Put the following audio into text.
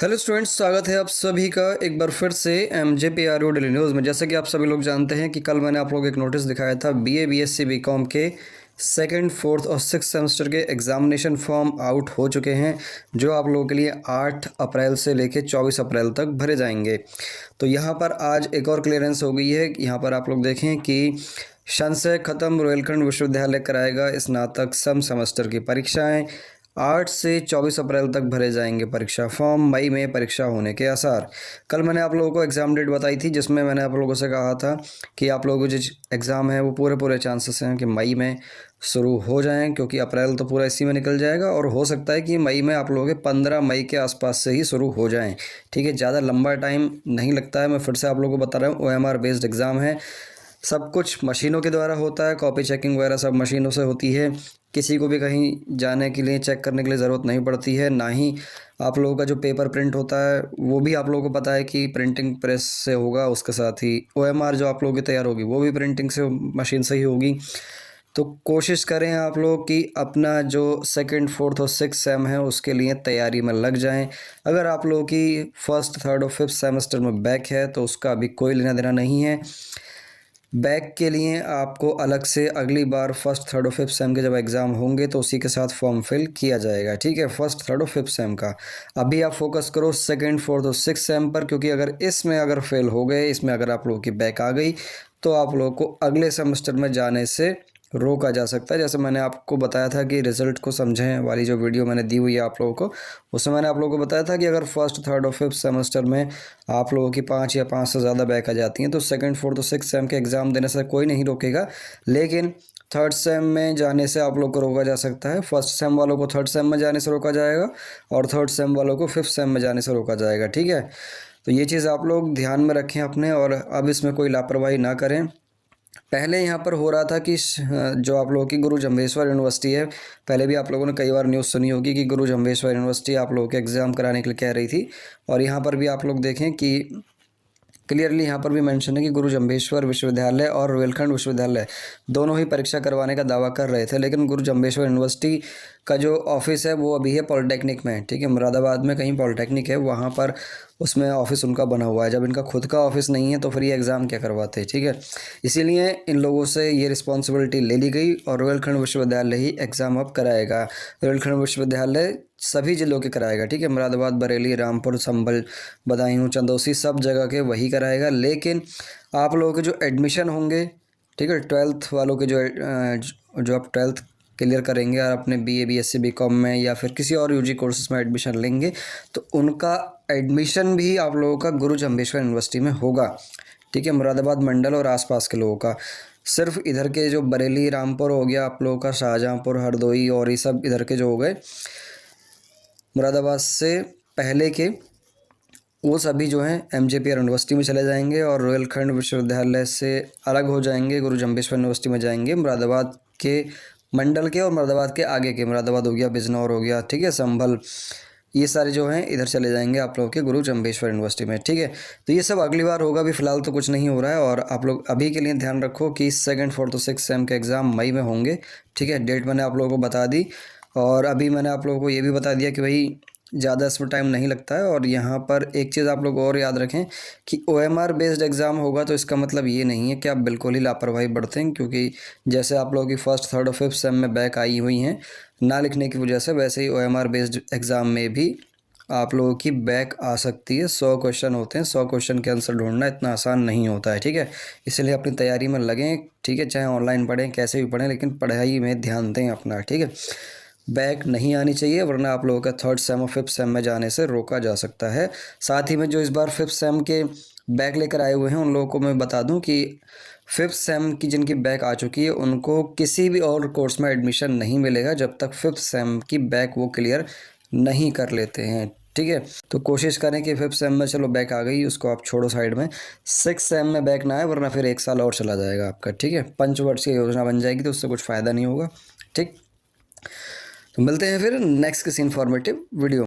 Hello students, स्वागत है आप सभी का एक बार फिर से MJPRO डेली न्यूज़ में। जैसे कि आप सभी लोग जानते हैं कि कल मैंने आप लोगों को एक नोटिस दिखाया था BA BSc BCom के सेकंड, फोर्थ और सिक्स सेमेस्टर के एग्जामिनेशन फॉर्म आउट हो चुके हैं, जो आप लोगों के लिए 8 अप्रैल से लेकर 24 अप्रैल तक भरे जाएंगे। तो यहाँ पर आज एक और क्लियरेंस हो गई है। यहाँ पर आप लोग देखें कि संशय खत्म, रोहिलखंड विश्वविद्यालय कराएगा स्नातक सम सेमेस्टर की परीक्षाएं। 8 से 24 अप्रैल तक भरे जाएंगे परीक्षा फॉर्म। मई में परीक्षा होने के आसार। कल मैंने आप लोगों को एग्ज़ाम डेट बताई थी, जिसमें मैंने आप लोगों से कहा था कि आप लोगों को जो एग्ज़ाम है वो पूरे चांसेस हैं कि मई में शुरू हो जाएं, क्योंकि अप्रैल तो पूरा इसी में निकल जाएगा और हो सकता है कि मई में आप लोगों के 15 मई के आसपास से ही शुरू हो जाएं। ठीक है, ज़्यादा लंबा टाइम नहीं लगता है। मैं फिर से आप लोगों को बता रहा हूँ, OMR बेस्ड एग्ज़ाम है। सब कुछ मशीनों के द्वारा होता है, कॉपी चेकिंग वगैरह सब मशीनों से होती है। किसी को भी कहीं जाने के लिए, चेक करने के लिए ज़रूरत नहीं पड़ती है। ना ही आप लोगों का जो पेपर प्रिंट होता है वो भी आप लोगों को पता है कि प्रिंटिंग प्रेस से होगा। उसके साथ ही OMR जो आप लोगों की तैयार होगी वो भी प्रिंटिंग से, मशीन से ही होगी। तो कोशिश करें आप लोग कि अपना जो सेकंड, फोर्थ और सिक्स सेम है उसके लिए तैयारी में लग जाएं। अगर आप लोगों की फर्स्ट, थर्ड और फिफ्थ सेमेस्टर में बैक है तो उसका अभी कोई लेना देना नहीं है। बैक के लिए आपको अलग से अगली बार फर्स्ट, थर्ड और फिफ्थ सेम के जब एग्ज़ाम होंगे तो उसी के साथ फॉर्म फिल किया जाएगा। ठीक है, फर्स्ट, थर्ड और फिफ्थ सेम का। अभी आप फोकस करो सेकंड, फोर्थ और सिक्स सेम पर, क्योंकि अगर इसमें अगर फेल हो गए, इसमें अगर आप लोगों की बैक आ गई तो आप लोगों को अगले सेमेस्टर में जाने से रोका जा सकता है। जैसे मैंने आपको बताया था कि रिज़ल्ट को समझें वाली जो वीडियो मैंने दी हुई है आप लोगों को, उसमें मैंने आप लोगों को बताया था कि अगर फर्स्ट, थर्ड और फिफ्थ सेमेस्टर में आप लोगों की 5 या 5 से ज़्यादा बैक आ जाती हैं तो सेकंड, फोर्थ और सिक्स सेम के एग्ज़ाम देने से कोई नहीं रोकेगा। लेकिन थर्ड सेम में जाने से आप लोग को रोका जा सकता है। फर्स्ट सेम वालों को थर्ड सेम में जाने से रोका जाएगा और थर्ड सेम वालों को फिफ्थ सेम में जाने से रोका जाएगा। ठीक है, तो ये चीज़ आप लोग ध्यान में रखें अपने, और अब इसमें कोई लापरवाही ना करें। पहले यहाँ पर हो रहा था कि जो आप लोगों की गुरु जम्भेश्वर यूनिवर्सिटी है, पहले भी आप लोगों ने कई बार न्यूज़ सुनी होगी कि गुरु जम्भेश्वर यूनिवर्सिटी आप लोगों के एग्ज़ाम कराने के लिए कह रही थी। और यहाँ पर भी आप लोग देखें कि क्लियरली यहाँ पर भी मेंशन है कि गुरु जम्भेश्वर विश्वविद्यालय और रोहिलखंड विश्वविद्यालय दोनों ही परीक्षा करवाने का दावा कर रहे थे। लेकिन गुरु जम्भेश्वर यूनिवर्सिटी का जो ऑफिस है वो अभी है पॉलिटेक्निक में। ठीक है, मुरादाबाद में कहीं पॉलिटेक्निक है, वहाँ पर उसमें ऑफिस उनका बना हुआ है। जब इनका खुद का ऑफिस नहीं है तो फिर ये एग्ज़ाम क्या करवाते हैं। ठीक है, इसीलिए इन लोगों से ये रिस्पॉन्सिबिलिटी ले ली गई और रोहिलखंड विश्वविद्यालय ही एग्ज़ाम अब कराएगा। रोहिलखंड विश्वविद्यालय सभी जिलों के कराएगा। ठीक है, मुरादाबाद, बरेली, रामपुर, संभल, बदायूं, चंदौसी सब जगह के वही कराएगा। लेकिन आप लोगों के जो एडमिशन होंगे, ठीक है, ट्वेल्थ वालों के जो आप ट्वेल्थ क्लियर करेंगे और अपने BA BSc BCom में या फिर किसी और UG कोर्सेज में एडमिशन लेंगे तो उनका एडमिशन भी आप लोगों का गुरु जम्भेश्वर यूनिवर्सिटी में होगा। ठीक है, मुरादाबाद मंडल और आसपास के लोगों का। सिर्फ इधर के जो बरेली, रामपुर हो गया आप लोगों का, शाहजहाँपुर, हरदोई और ये सब इधर के जो हो गए मुरादाबाद से पहले के, वो सभी जो हैं MJPR यूनिवर्सिटी में चले जाएंगे और रोहिलखंड विश्वविद्यालय से अलग हो जाएंगे, गुरु जम्भेश्वर यूनिवर्सिटी में जाएंगे। मुरादाबाद के मंडल के और मुरादाबाद के आगे के, मुरादाबाद हो गया, बिजनौर हो गया, ठीक है, संभल, ये सारे जो हैं इधर चले जाएंगे आप लोगों के गुरु जम्भेश्वर यूनिवर्सिटी में। ठीक है, तो ये सब अगली बार होगा, अभी फ़िलहाल तो कुछ नहीं हो रहा है। और आप लोग अभी के लिए ध्यान रखो कि सेकंड, फोर्थ और सिक्स सेम के एग्ज़ाम मई में होंगे। ठीक है, डेट मैंने आप लोगों को बता दी और अभी मैंने आप लोगों को ये भी बता दिया कि भाई ज़्यादा इसमें टाइम नहीं लगता है। और यहाँ पर एक चीज़ आप लोग और याद रखें कि OMR बेस्ड एग्ज़ाम होगा तो इसका मतलब ये नहीं है कि आप बिल्कुल ही लापरवाही बरतें, क्योंकि जैसे आप लोगों की फर्स्ट, थर्ड और फिफ्थ सेम में बैक आई हुई हैं ना लिखने की वजह से, वैसे ही OMR बेस्ड एग्ज़ाम में भी आप लोगों की बैक आ सकती है। 100 क्वेश्चन होते हैं, 100 क्वेश्चन के आंसर ढूंढना इतना आसान नहीं होता है। ठीक है, इसलिए अपनी तैयारी में लगें। ठीक है, चाहे ऑनलाइन पढ़ें, कैसे भी पढ़ें, लेकिन पढ़ाई में ध्यान दें अपना। ठीक है, बैक नहीं आनी चाहिए, वरना आप लोगों का थर्ड सेम और फिफ्थ सेम में जाने से रोका जा सकता है। साथ ही में जो इस बार फिफ्थ सेम के बैक लेकर आए हुए हैं उन लोगों को मैं बता दूं कि फिफ्थ सेम की जिनकी बैक आ चुकी है उनको किसी भी और कोर्स में एडमिशन नहीं मिलेगा जब तक फिफ्थ सेम की बैक वो क्लियर नहीं कर लेते हैं। ठीक है, तो कोशिश करें कि फिफ्थ सेम में चलो बैक आ गई, उसको आप छोड़ो साइड में, सिक्स सेम में बैक ना आए, वरना फिर 1 साल और चला जाएगा आपका। ठीक है, पंचवर्षीय योजना बन जाएगी तो उससे कुछ फ़ायदा नहीं होगा। ठीक, तो मिलते हैं फिर नेक्स्ट किसी इन्फॉर्मेटिव वीडियो।